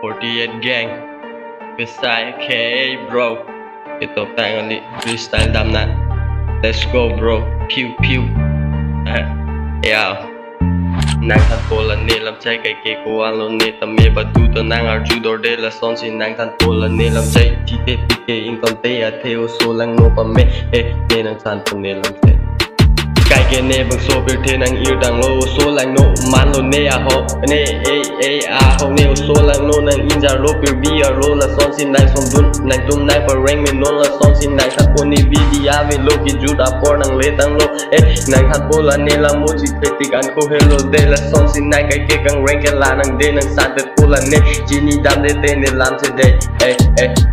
48 gang beside KA bro itu tangan ni freestyle đam nè let's go bro pew pew yeah nàng thành phố là nên làm cháy cái kia của anh luôn nên tầm mê và tu tờ nàng ở chủ đồ đây là son xin nàng thành phố là nên làm cháy thì thế bị kê in con tê à theo số lăng nô và mê nên nàng thành phố nên làm cháy cái kia nè bằng số biểu thế nàng yêu đằng lô số lăng nô man luôn nè à ho nè ho nè số lăng nô nàng in ra lô biểu bi à lô là son xin nàng son dun nàng tum nàng và rang mình nôn là son xin nàng thành phố nè video về lô kia chủ đã bỏ nàng lê tăng lô nàng thành phố là nên làm một chỉ phải tiếc ăn cô hello đây là son xin nàng cái kia càng rang cái là nàng đây nàng san thành phố là nè chỉ ni đam để tên để làm thế đây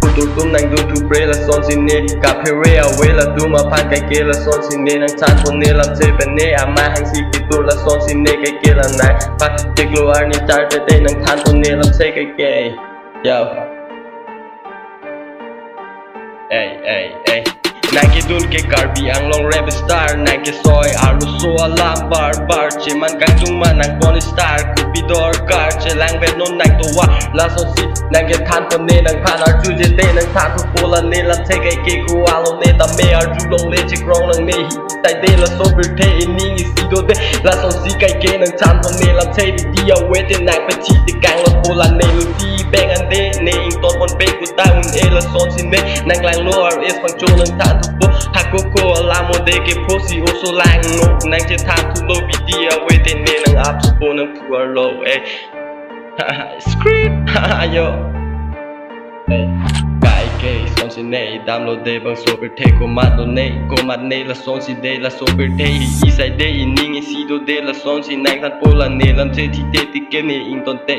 cô tu tum nàng du tu pre là son xin nè cà phê rea về là tu mà phan cái kia là son xin nè nàng thành phố nè làm thế bên nè à mà hàng xì kia tu là son xin nè cái kia là nàng phát tiếc lô ar ni char để tên nàng thành phố nè làm thế cái kia yo nàng kia đun kia Karbi ang long rap star nàng kia soi alu so alam bar che man kang chung man nàng con star kupi dor car che lang vet non nàng to wa la so si nàng kia than con ne nàng phan ar chu je te nàng than thu po la ne lam te kai ke ku alo ne ta me ar chu long le che krong nàng ne hi tai de la so bir te ning is si do de la so si kai ke nàng than con ne lam te di dia we te nàng pa chi te kang la po la ne lu ti beng an de ne ing ton bon pe ku ta un e la son sin ne nàng lang lo ar es Phangcho nàng than Hakoko alamo de ke posi oso lang no nang che tham thu lo video we te ne nang up po nang thu ar lo script yo cái ke son si ne download de bang so per te ko mat ne la son si de la so per te i sai de i ning i si do de la son si nang than po la ne lam che ti te ti ke ne in ton te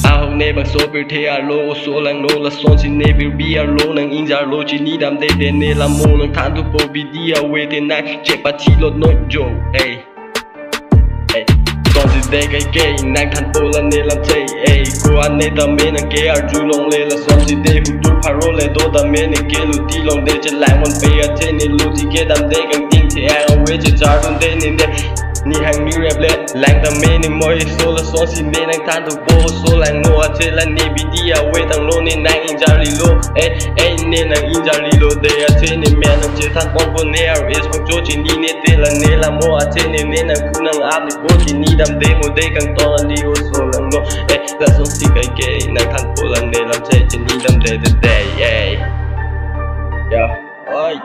a ho ne bang so per te a lo so lang no la son si ne bir bi a lo nang in jar lo chi ni dam de ne la mo nang than tu po video we te nang che pa chi lo no jo son si de cái ke nang than po la ne lam che ko an ne ta me nang ke ar ju long le la son si de hu tu paro le do ta me ne ke lu ti long de che lang mon pe a che ne lu ti ke dam de kang ting che a we che jar dun de ne de ni hang ni rap le lang ta me ne moi so la son si ne nang than tu po so lang no a che la ne video we tang lo ne nang in jar li lo ne nang in jar li lo de a che ne me nang che than pon pon ne ar is Phangcho chi ni ne te la ne la mo a che ne nang ku nang ap ni po chi ni dam de mo de kang ton li o so lang no la son si kai ke nang than po la ne lam che chi ni dam de yeah oi